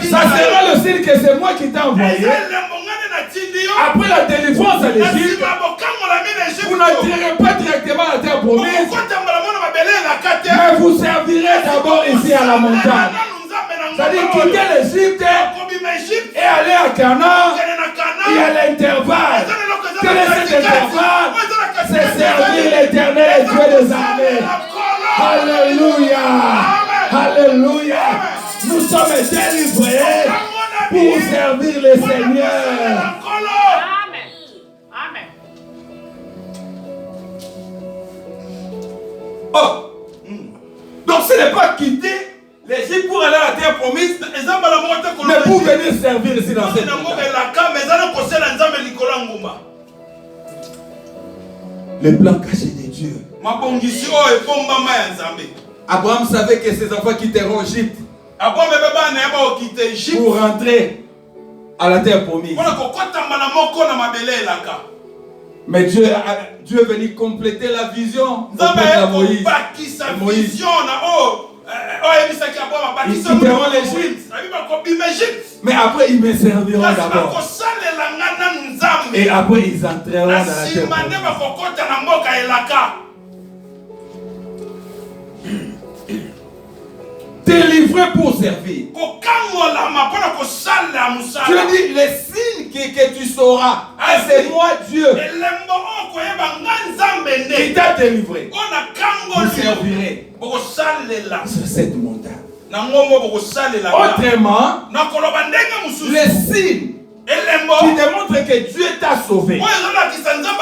Ça sera le signe que c'est moi qui t'ai envoyé. Après la délivrance de l'Égypte, vous n'entrerez pas directement à la terre promise, mais vous servirez d'abord ici à la montagne. C'est-à-dire quitter l'Égypte et aller à Canaan. Il y a l'intervalle. Quel est cet intervalle? C'est servir l'Éternel Dieu des armées. Alléluia. Alléluia. Nous sommes délivrés pour servir le Seigneur. Amen. Amen. Oh. Donc ce n'est pas quitter l'Égypte pour aller à la terre promise, mais pour venir servir ici dans cette montagne. Le plan caché de Dieu. Abraham savait que ses enfants quitteront l'Égypte pour rentrer à la terre promise. Mais Dieu est venu compléter la vision de Moïse. Ils quitteront l'Égypte. Mais après ils me serviront d'abord. Et après ils entreront dans la terre promise. Délivré pour servir. Dieu dit les signes que tu sauras. C'est moi Dieu qui t'a délivré. Vous servirez sur cette montagne. Autrement, les signes qui démontrent que Dieu t'a sauvé,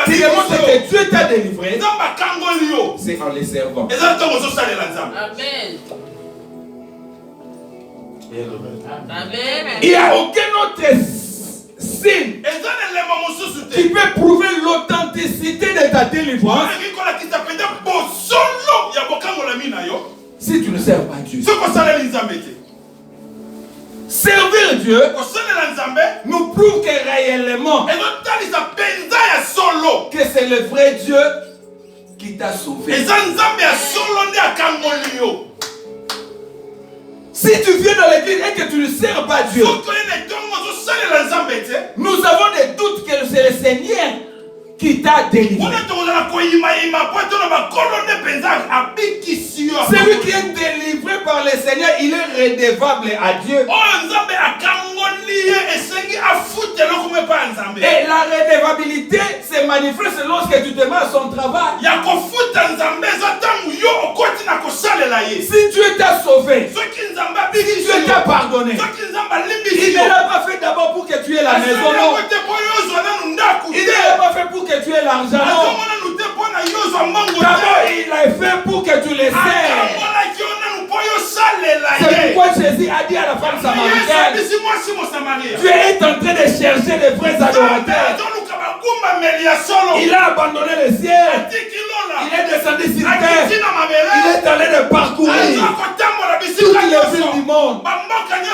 qui démontrent que Dieu t'a délivré, c'est en les servant. Amen. Il n'y a aucun autre signe qui peut prouver l'authenticité de de ta délivrance, si tu ne sers pas Dieu. Servir Dieu nous prouve que réellement que c'est le vrai Dieu qui t'a sauvé. Si tu viens dans l'église et que tu ne sers pas Dieu, nous avons des doutes que c'est le Seigneur qui t'a délivré. Celui qui est délivré par le Seigneur, il est redevable à Dieu. Et la redevabilité se manifeste lorsque tu te mets à son travail. Si Dieu t'a sauvé, si Dieu t'a pardonné, il ne l'a pas fait d'abord pour que tu aies la maison, non. Il ne l'a pas fait pour que tu aies l'argent, non. D'abord, il l'a fait pour que tu les sers. C'est pourquoi Jésus a dit à la femme samaritaine, tu es en train de chercher les vrais adorateurs. Il a abandonné le ciel. Il est descendu sur terre. Il est allé de parcourir toutes les villes du monde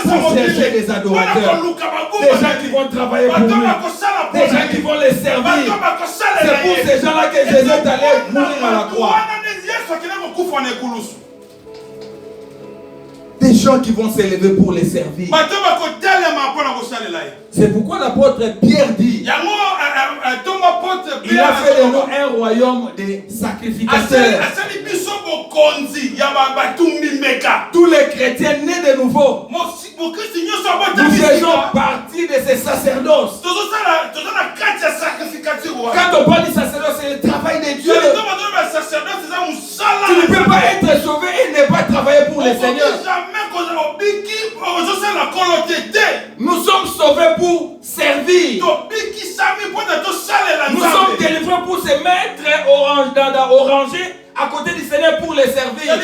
pour chercher des adorateurs. Des gens qui vont travailler pour lui. Des gens qui vont les servir. C'est pour ces gens-là que Jésus est allé mourir à la croix. Des gens qui vont s'élever pour les servir. C'est pourquoi l'apôtre Pierre dit, il a fait de nous un royaume de sacrificateurs. Tous les chrétiens nés de nouveau, nous faisons partie de ces sacerdoces. Quand on parle du sacerdoce, c'est le travail de Dieu. Tu ne peux pas être sauvé et ne pas travailler pour le Seigneur. Nous sommes sauvés pour servir. Nous sommes délivrés pour se mettre oranger à côté du Seigneur pour les servir.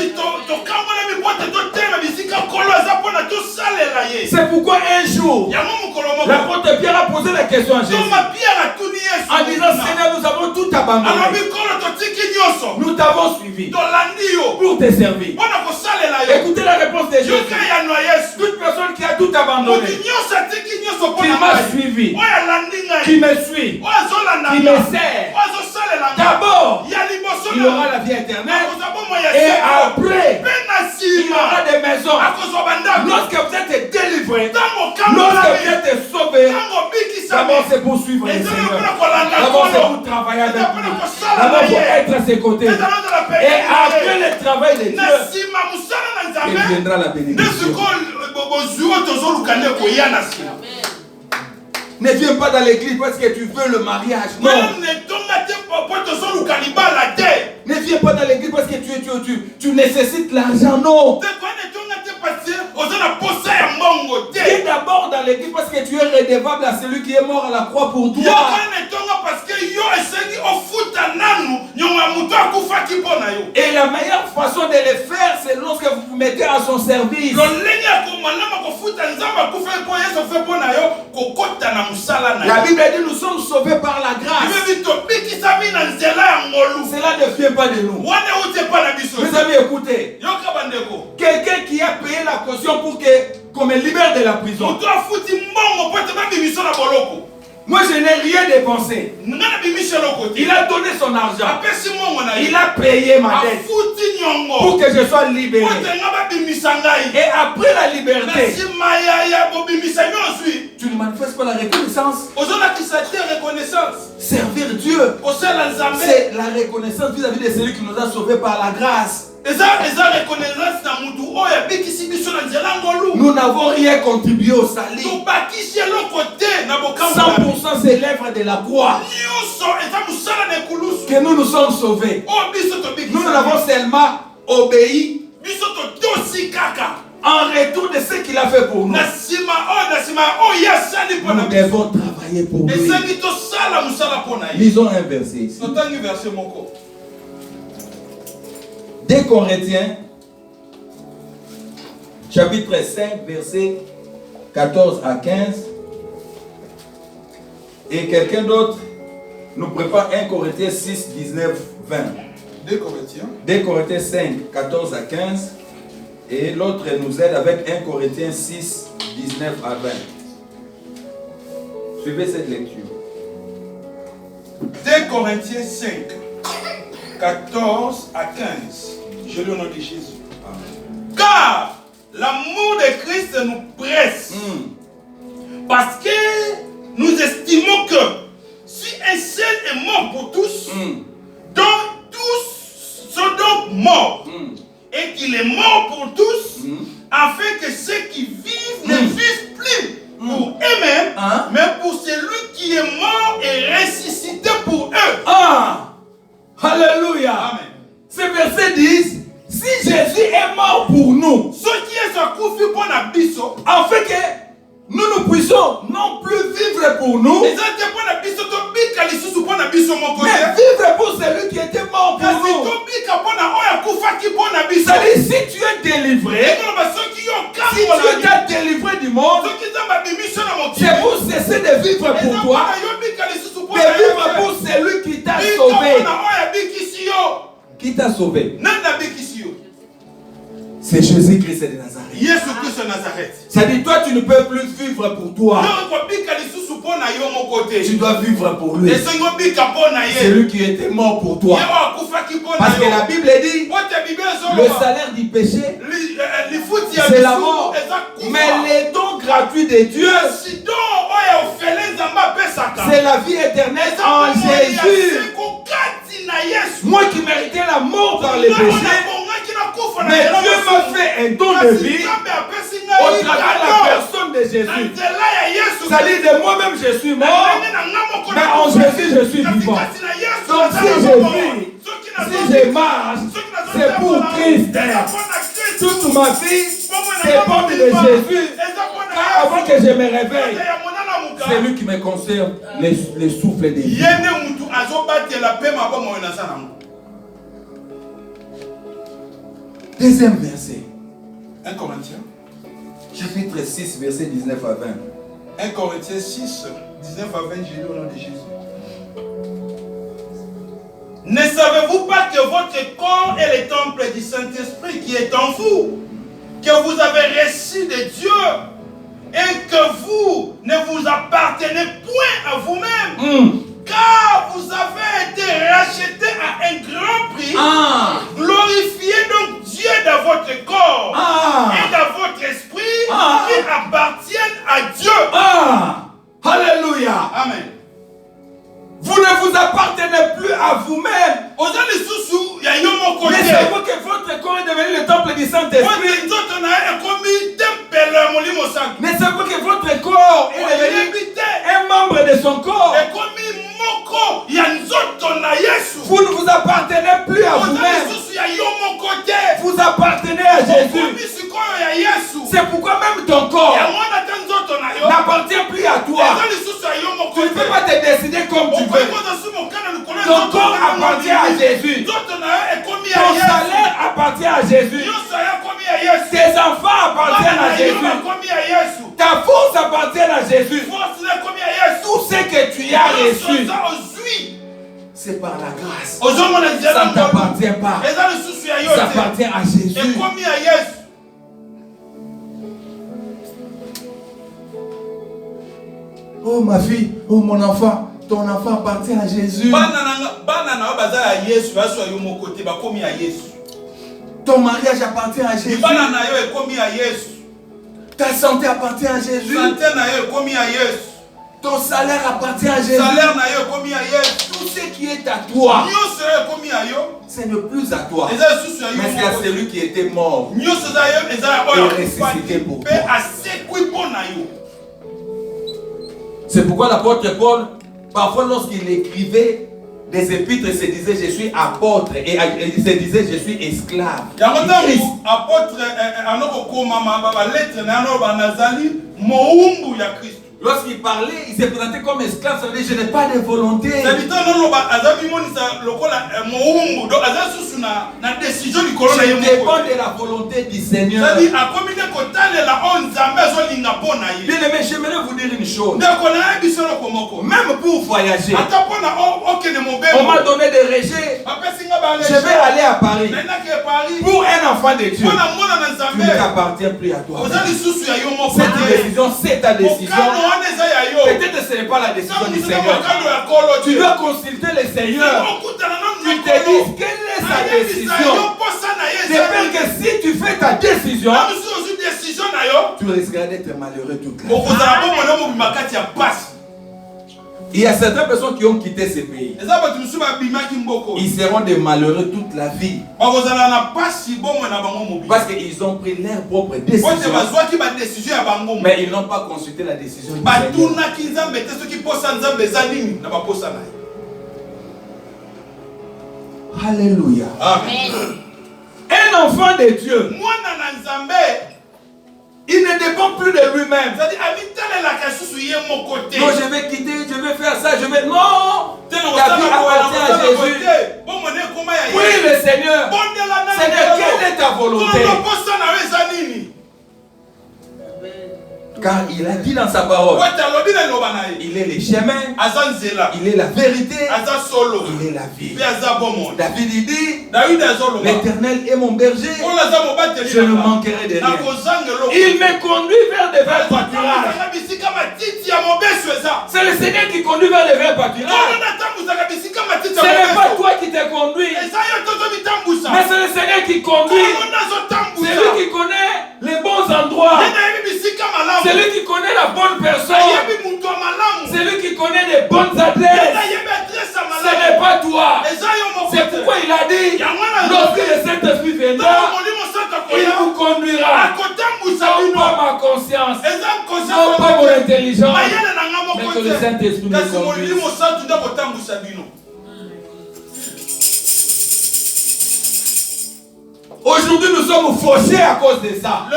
C'est pourquoi un jour, l'apôtre Pierre a posé la question à Jésus en disant, Seigneur, nous avons tout abandonné. Nous t'avons suivi pour te servir. Écoutez la réponse de Jésus. Toute personne qui a tout abandonné, qui m'a suivi, qui me suit, qui me sert, d'abord, il aura la vie éternelle et après, il aura des maisons. Lorsque vous êtes délivré, lorsque vous êtes sauvé, d'abord c'est pour suivre le Seigneur. D'abord c'est pour travailler avec lui. D'abord pour être à ses côtés. Et après le travail de Dieu, il viendra la bénédiction. Ne viens pas dans l'église parce que tu veux le mariage. Non. Ne viens pas dans l'église parce que tu nécessites l'argent. Non. Viens d'abord dans l'église parce que tu es redevable à celui qui est mort à la croix pour toi. Et la meilleure façon de le faire, c'est lorsque vous vous mettez à son service. La Bible dit nous sommes sauvés par la grâce. Cela ne vient pas de nous. Mes amis, écoutez. Quelqu'un qui a payé la caution pour qu'on me libère de la prison. Moi je n'ai rien dépensé. Il a donné son argent. Il a payé ma dette pour que je sois libéré. Et après la liberté, tu ne manifestes pas la reconnaissance. Servir Dieu, c'est la reconnaissance vis-à-vis de celui qui nous a sauvés par la grâce. Nous n'avons rien contribué au salut. 100% c'est l'œuvre de la croix que nous nous sommes sauvés. Nous avons seulement obéi en retour de ce qu'il a fait pour nous. Nous devons travailler pour lui. Lisons un verset ici. 2 Corinthiens, chapitre 5, versets 14 à 15. Et quelqu'un d'autre nous prépare 1 Corinthiens 6, 19, 20. 2 Corinthiens. 2 Corinthiens 5, 14 à 15. Et l'autre nous aide avec 1 Corinthiens 6, 19 à 20. Suivez cette lecture. 2 Corinthiens 5, 14 à 15. Je lis au nom de Jésus. Amen. Car l'amour de Christ nous presse. Parce que nous estimons que si un seul est mort pour tous, donc tous sont donc morts. Et qu'il est mort pour tous, afin que ceux qui vivent ne vivent plus pour eux-mêmes, mais pour celui qui est mort et ressuscité pour eux. Ah! Alléluia! Amen. Ce verset dit, si Jésus est mort pour nous, Ce qui est ce coup fait pour la biso, afin que nous puissions non plus vivre pour nous, les autres pour la biso, to bika lisusu pour la biso mon côté. mais vivre pour celui qui était mort pour Kasi nous. to bika pour la oya kufaki pour la biso. C'est-à-dire, si tu es délivré, Et quand on ceux qui ont si Dieu t'a délivré du monde, ceux qui ont ma bimission dans mon c'est pour cesser de vivre pour toi, de vivre pour celui qui t'a sauvé. Qui t'a sauvé? C'est Jésus-Christ de Nazareth. Yesu Christ de Nazareth. C'est-à-dire, toi, tu ne peux plus vivre pour toi. Tu dois vivre pour lui. C'est lui qui était mort pour toi. Parce que la Bible dit, le salaire du péché, c'est la mort. Mais les dons gratuits de Dieu, c'est la vie éternelle en Jésus. Moi qui méritais la mort par les péchés, mais Dieu m'a fait un don de vie au travers de la personne de Jésus. C'est-à-dire de moi-même je suis mort, mais en Jésus je suis vivant. Donc si je vis, si je marche, c'est pour Christ. Toute ma vie dépend de Jésus. Car avant que je me réveille, c'est lui qui me conserve les souffles de vie. Deuxième verset. 1 Corinthiens. Chapitre 6, verset 19 à 20. 1 Corinthiens 6, 19 à 20, j'ai lu au nom de Jésus. Ne savez-vous pas que votre corps est le temple du Saint-Esprit qui est en vous, que vous avez reçu de Dieu et que vous ne vous appartenez point à vous-même, car vous avez été rachetés à un grand prix. Glorifiez donc Dieu dans votre corps et dans votre esprit qui appartiennent à Dieu. Alléluia. Amen. Vous ne vous appartenez plus à vous-même. Mais savez-vous que votre corps est devenu le temple du Saint-Esprit? Mais savez-vous que votre corps est devenu un membre de son corps? Vous ne vous appartenez plus à vous-même. Vous appartenez à Jésus. C'est pourquoi même ton corps n'appartient plus à toi. Tu ne peux pas te décider comme tu veux. Ton corps appartient à Jésus. Ton salaire appartient à Jésus. Tes enfants appartiennent à Jésus. Ta force appartient à Jésus. Tout ce que tu as reçu, c'est par la grâce. Ça ne t'appartient pas. Ça appartient à Jésus. Oh ma fille, oh mon enfant, ton enfant appartient à Jésus. Ton mariage appartient à Jésus. Ta santé appartient à Jésus. Ton salaire appartient à Jésus. Tout ce qui est à toi, ce n'est plus à toi, mais c'est à celui qui était mort et ressuscité pour toi. C'est pourquoi l'apôtre Paul, parfois lorsqu'il écrivait des épîtres, il se disait je suis apôtre et il se disait je suis esclave. Lorsqu'il parlait, il se présentait comme esclave, ça veut dire je n'ai pas de volonté. Je dépends de la volonté du Seigneur. Bien aimé, j'aimerais vous dire une chose. Même pour voyager, on m'a donné des régés. Je vais aller à Paris. Pour un enfant de Dieu, tu ne t'appartiens plus à toi. Cette décision, c'est ta décision. Peut-être que ce n'est pas la décision du Seigneur. Tu dois consulter le Seigneur. Tu te dis quelle est sa décision. J'espère que si tu fais ta décision, tu risqueras d'être malheureux toute la vie. Il y a certaines personnes qui ont quitté ce pays. Ils seront des malheureux toute la vie. Parce qu'ils ont pris leur propre décision. Mais ils n'ont pas consulté la décision du Seigneur. Alléluia. Amen. Un enfant de Dieu, il ne dépend plus de lui-même. Non, je vais quitter, je vais faire ça, je vais... Non! Ta vie appartient à Jésus. Oui, le Seigneur. Seigneur, quelle est ta volonté? Car il a dit dans sa parole, il est le chemin, il est la vérité, il est la vie. David il dit, l'Éternel est mon berger, je ne manquerai de rien. Il me conduit vers des verts pâturages. C'est le Seigneur qui conduit vers les verts pâturages. Ce n'est pas toi qui te conduis, mais c'est le Seigneur qui conduit. C'est lui qui connaît les bons endroits. C'est lui qui connaît la bonne personne. C'est lui qui connaît les bonnes adresses. Ce n'est pas toi. C'est pourquoi il a dit, lorsque le Saint-Esprit viendra, il vous conduira. Non pas ma conscience, non pas mon intelligence, mais que le Saint-Esprit nous conduise. Aujourd'hui, nous sommes fauchés à cause de ça.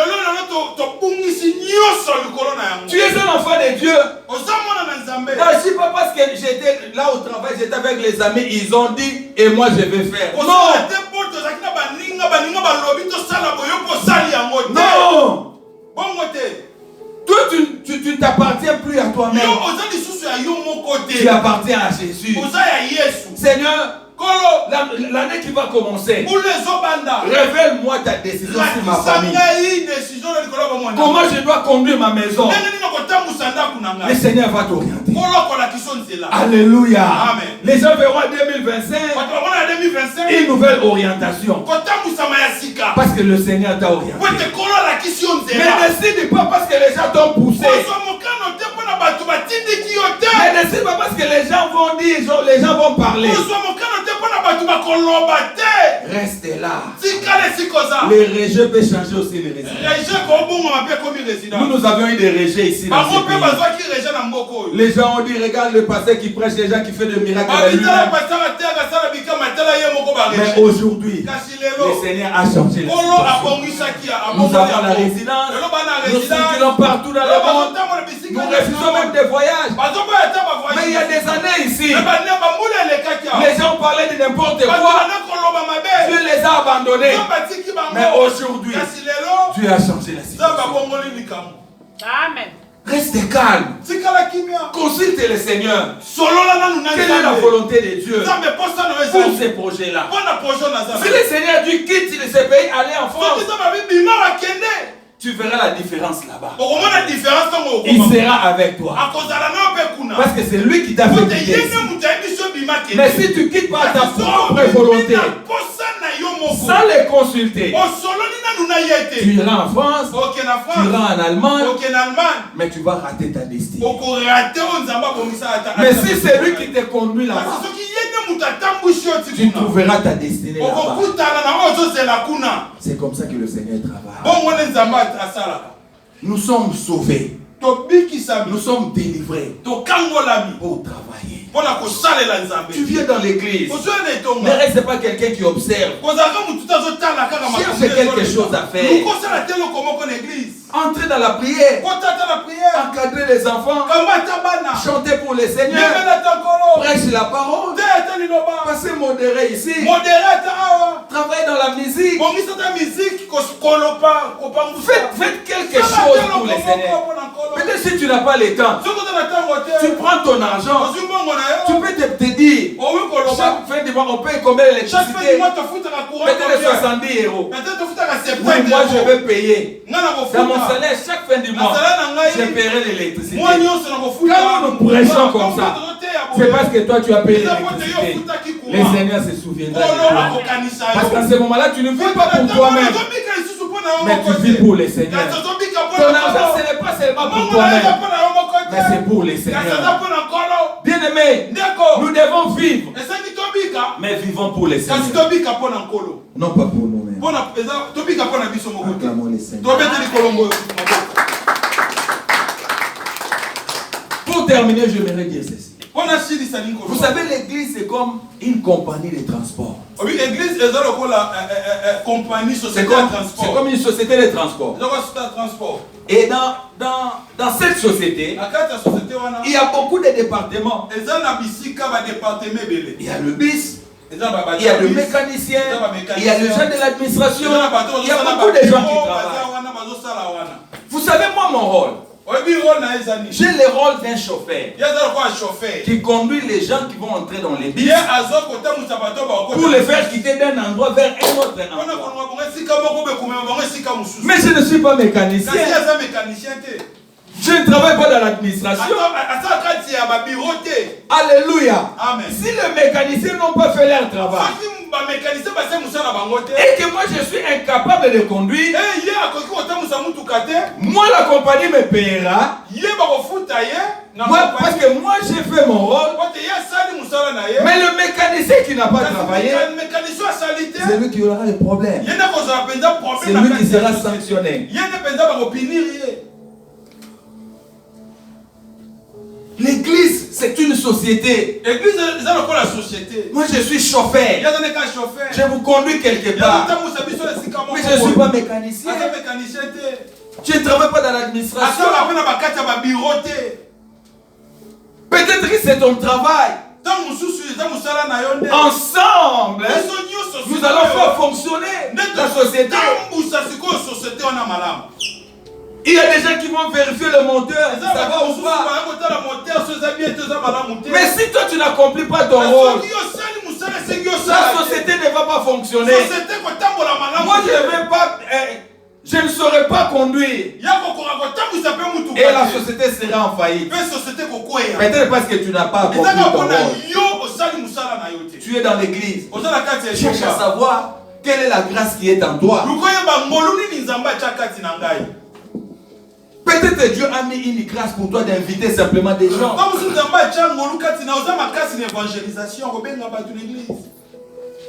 Tu es un enfant de Dieu. Je ne pas parce que j'étais là au travail, j'étais avec les amis, ils ont dit, et moi je vais faire. Non! Non! Toi, tu ne t'appartiens plus à toi-même. Tu appartiens à Jésus. Seigneur, l'année qui va commencer, révèle-moi ta décision sur ma famille. Comment je dois conduire ma maison? Le Seigneur va t'orienter. Alléluia. Amen. Les gens verront en 2025 une nouvelle orientation. Parce que le Seigneur t'a orienté. Mais décide pas parce que les gens t'ont poussé. Mais décide pas parce que les gens vont dire, les gens vont parler. Reste là. Les rejets peuvent changer aussi les résidents. Nous avions eu des rejets ici dans ce pays. Les gens ont dit, regarde le pasteur qui prêche, les gens qui fait des miracles avec lui-même. Mais aujourd'hui, le Seigneur a changé la situation. Nous avons la résidence. Nous circulons partout dans le monde. Nous refusons même des voyages. Mais il y a des années ici, les gens parlaient de n'importe quoi. Dieu les a abandonnés. Mais aujourd'hui, Dieu a changé la situation. Amen. Reste calme. Consulte le Seigneur. Quelle est la volonté de Dieu pour ces projets-là? Si le Seigneur dit quitte ce pays, allez en France, tu verras la différence là-bas. Il sera avec toi. Parce que c'est lui qui t'a fait quitter. Mais si tu quittes par ta propre volonté, sans les consulter, tu iras en France, tu iras en Allemagne, mais tu vas rater ta destinée. Mais si c'est lui qui te conduit là-bas, tu trouveras ta destinée là-bas. C'est comme ça que le Seigneur travaille. Nous sommes sauvés. Nous sommes délivrés pour travailler. Tu viens dans l'église. Ne reste pas quelqu'un qui observe. Cherche quelque chose à faire. Entrez dans la prière. Encadrer les enfants. Chanter pour le Seigneur. Prêche la parole. Passez modéré ici. Travaillez dans la musique. Faites quelque chose. chose pour le Seigneur. Peut-être si tu n'as pas le temps, tu prends ton argent, tu peux te dire, chaque fin du mois, on paye combien d'électricité? Peut-être 70 €. Oui, moi je vais payer. Dans mon salaire, chaque fin du mois, je paierai l'électricité. Quand nous prêchons comme ça, c'est parce que toi tu as payé l'électricité. Le Seigneur se souviendra de toi. Parce qu'à ce moment-là, tu ne vis pas pour toi-même, mais tu vis pour le Seigneur. Ton argent, ce n'est pas seulement pour toi-même, mais c'est pour le Seigneur. Bien-aimés, nous devons vivre, mais vivons pour le Seigneur. Non pas pour nous-mêmes. Acclamons le Seigneur. Pour terminer, je voudrais dire ceci. Vous savez, l'église c'est comme une compagnie de transport. C'est comme une société de transport. Et dans cette société, il y a beaucoup de départements. Il y a le bis, il y a le mécanicien, il y a les gens de l'administration, il y a beaucoup de gens qui travaillent. Vous savez, moi, mon rôle, j'ai le rôle d'un chauffeur qui conduit les gens qui vont entrer dans les bus pour les faire quitter d'un endroit vers un autre endroit. Mais je ne suis pas mécanicien. Je ne travaille pas dans l'administration. Alléluia. Amen. Si les mécaniciens n'ont pas fait leur travail et que moi je suis incapable de conduire, moi la compagnie me paiera. Moi, parce que moi j'ai fait mon rôle. Mais le mécanicien qui n'a pas travaillé, c'est lui qui aura les problèmes. C'est lui qui sera sanctionné. L'église, c'est une société. Moi, je suis chauffeur. Je vous conduis quelque part. Mais je ne suis pas mécanicien. Je ne travaille pas dans l'administration. Peut-être que c'est ton travail. Ensemble, nous allons faire fonctionner la société. Il y a des gens qui vont vérifier le moteur, ça va ou pas. Mais si toi tu n'accomplis pas ton rôle, la société ne va pas fonctionner. Moi je ne saurais pas conduire. Et la société sera en faillite. Peut-être parce que tu n'as pas accompli ton rôle. Tu es dans l'église. Cherche à savoir quelle est la grâce qui est en toi. Peut-être Dieu a mis une grâce pour toi d'inviter simplement des gens.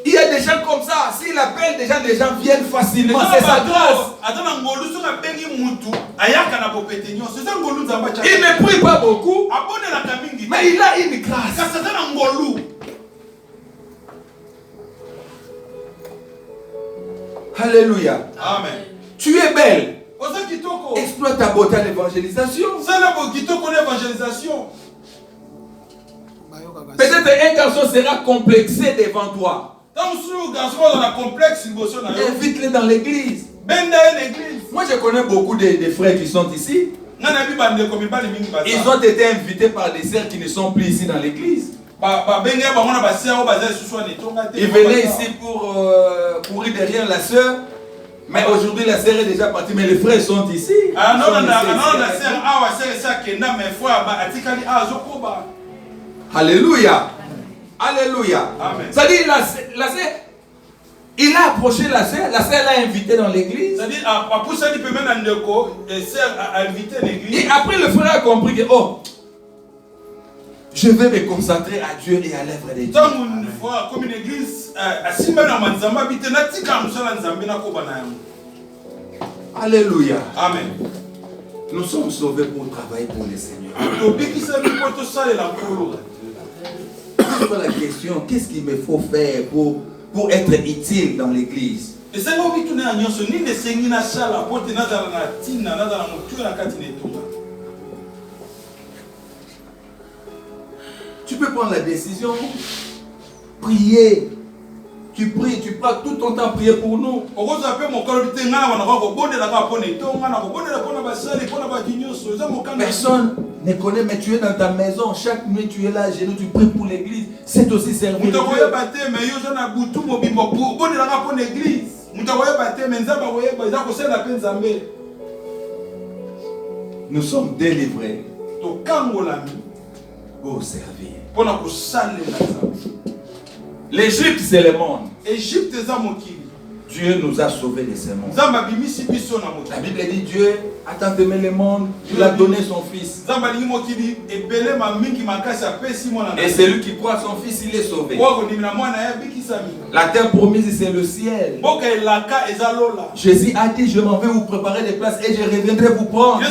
Il y a des gens comme ça. S'il appelle des gens viennent facilement. C'est sa grâce. Il ne prie pas beaucoup, mais il a une grâce. Alléluia. Amen. Tu es belle. Exploite ta beauté à l'évangélisation. Peut-être un garçon sera complexé devant toi. Invite-les dans l'église. Moi je connais beaucoup de frères qui sont ici. Ils ont été invités par des sœurs qui ne sont plus ici dans l'église. Ils venaient ici pour courir derrière la sœur. Mais aujourd'hui la sœur est déjà partie, mais les frères sont ici. Alléluia. Alléluia. C'est-à-dire la sœur, il a approché la sœur l'a invité dans l'église. Et après le frère a compris que je vais me concentrer à Dieu et à l'œuvre de Dieu. Alléluia. Amen. Nous sommes sauvés pour travailler pour le Seigneur. C'est pas la question, qu'est-ce qu'il me faut faire pour être utile dans l'église? Tu peux prendre la décision, prier. Tu pries, tu prends tout ton temps à prier pour nous. Personne ne connaît, mais tu es dans ta maison. Chaque nuit, tu es là, à genoux, tu pries pour l'église. C'est aussi servir Dieu. Nous sommes délivrés pour servir. L'Égypte, c'est le monde. Dieu nous a sauvés de ce monde. La Bible dit Dieu a tant aimé le monde, il a donné son fils. Et celui qui croit son fils, il est sauvé. La terre promise, c'est le ciel. Jésus a dit, je m'en vais vous préparer des places et je reviendrai vous prendre.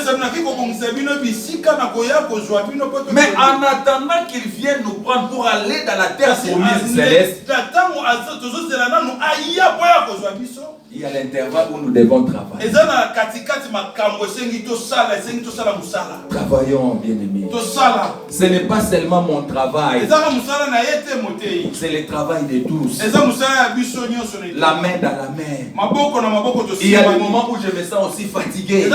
Mais en attendant qu'il vienne nous prendre pour aller dans la terre promise céleste, il y a l'intervalle où nous devons travailler. Travaillons, bien-aimés. Ce n'est pas seulement mon travail, c'est le travail de tous. La main dans la main. Il y a des moments où je me sens aussi fatigué.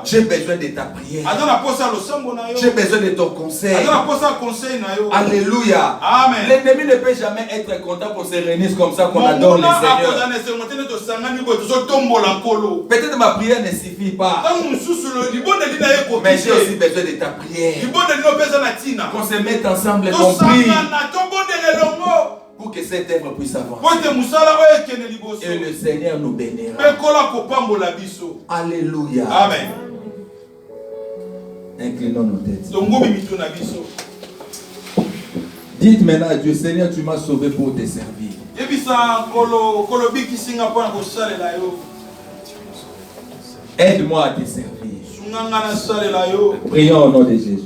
J'ai besoin de ta prière. J'ai besoin de ton conseil. Alléluia. L'ennemi ne peut jamais être content qu'on se réunisse comme ça, qu'on adore le Seigneur. Peut-être ma prière ne suffit pas, mais j'ai aussi besoin de ta prière. Qu'on se mette ensemble et qu'on prie pour que cette œuvre puisse avancer. Et le Seigneur nous bénira. Alléluia. Amen. Inclinons nos têtes. Dites maintenant à Dieu, Seigneur, tu m'as sauvé pour te servir. Aide-moi à te servir. Prions au nom de Jésus.